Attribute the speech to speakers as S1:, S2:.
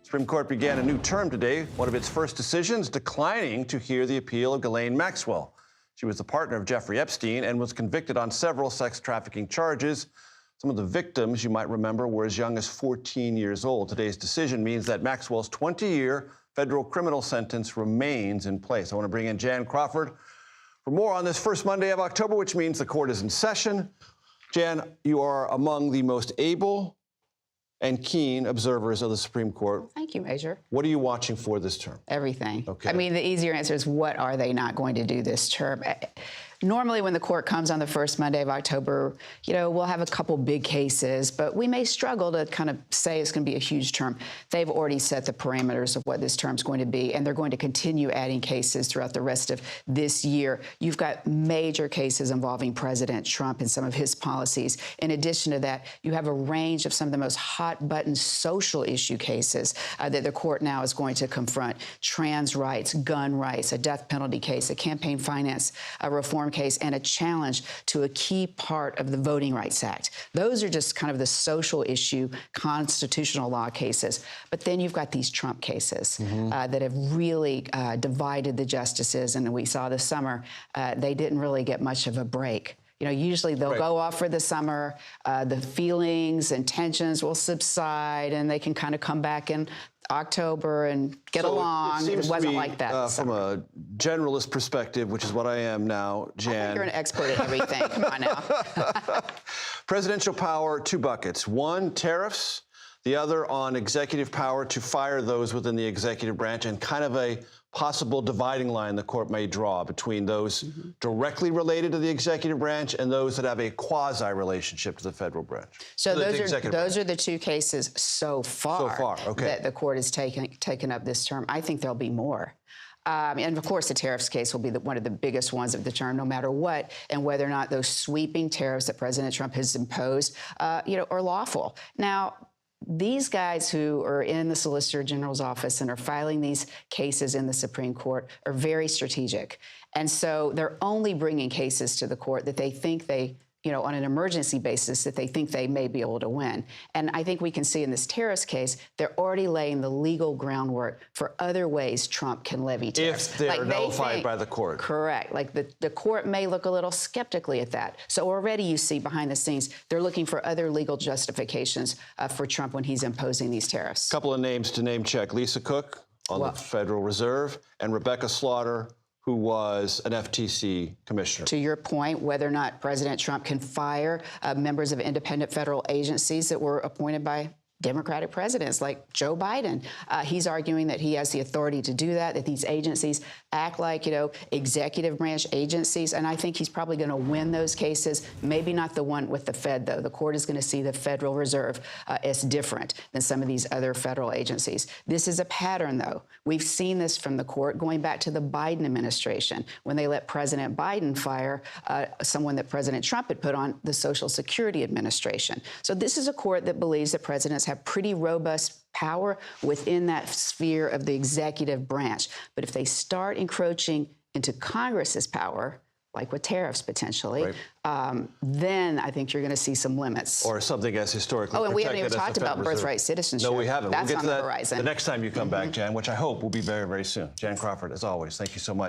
S1: Supreme Court began a new term today, one of its first decisions declining to hear the appeal of Ghislaine Maxwell. She was the partner of Jeffrey Epstein and was convicted on several sex trafficking charges. Some of the victims, you might remember, were as young as 14 years old. Today's decision means that Maxwell's 20-year federal criminal sentence remains in place. I want to bring in Jan Crawford for more on this first Monday of October, which means the court is in session. Jan, you are among the most able and keen observers of the Supreme Court.
S2: Thank you, Major.
S1: What are you watching for this term?
S2: Everything.
S1: Okay.
S2: I mean, the easier answer is, what are they not going to do this term? Normally, when the court comes on the first Monday of October, we'll have a couple big cases, but we may struggle to kind of say it's going to be a huge term. They've already set the parameters of what this term's going to be, and they're going to continue adding cases throughout the rest of this year. You've got major cases involving President Trump and some of his policies. In addition to that, you have a range of some of the most hot-button social issue cases that the court now is going to confront. Trans rights, gun rights, a death penalty case, a campaign finance reform case, and a challenge to a key part of the Voting Rights Act. Those are just kind of the social issue, constitutional law cases. But then you've got these Trump cases that have really divided the justices. And we saw this summer, they didn't really get much of a break. Usually they'll go off for the summer, the feelings and tensions will subside, and they can kind of come back in October and get along. It wasn't like that.
S1: From a generalist perspective, which is what I am now, Jan.
S2: I think you're an expert at everything. Come on now.
S1: Presidential power, two buckets. One, tariffs. The other on executive power to fire those within the executive branch, and kind of a possible dividing line the court may draw between those directly related to the executive branch and those that have a quasi-relationship to the federal branch.
S2: So those are the two cases so far, that the court has taken up this term. I think there'll be more. And of course, the tariffs case will be one of the biggest ones of the term, no matter what, and whether or not those sweeping tariffs that President Trump has imposed, are lawful. Now, these guys who are in the Solicitor General's office and are filing these cases in the Supreme Court are very strategic. And so they're only bringing cases to the court that they think on an emergency basis, that they think they may be able to win. And I think we can see in this tariffs case, they're already laying the legal groundwork for other ways Trump can levy tariffs.
S1: If they're nullified by the court.
S2: Correct. Like the court may look a little skeptically at that. So already you see behind the scenes, they're looking for other legal justifications for Trump when he's imposing these tariffs.
S1: A couple of names to name check. Lisa Cook on the Federal Reserve, and Rebecca Slaughter, who was an FTC commissioner. To
S2: your point, whether or not President Trump can fire members of independent federal agencies that were appointed by Democratic presidents like Joe Biden. He's arguing that he has the authority to do that these agencies act like, executive branch agencies. And I think he's probably going to win those cases. Maybe not the one with the Fed, though. The court is going to see the Federal Reserve as different than some of these other federal agencies. This is a pattern, though. We've seen this from the court going back to the Biden administration when they let President Biden fire someone that President Trump had put on the Social Security Administration. So this is a court that believes that presidents have pretty robust power within that sphere of the executive branch. But if they start encroaching into Congress's power, like with tariffs potentially, then I think you're going to see some limits.
S1: Or something as historically protected.
S2: And we haven't even talked about birthright citizenship.
S1: No, we haven't.
S2: That's
S1: we'll get
S2: on
S1: to that
S2: the horizon.
S1: the next time you come back, Jan, which I hope will be very, very soon. Jan Crawford, as always, thank you so much.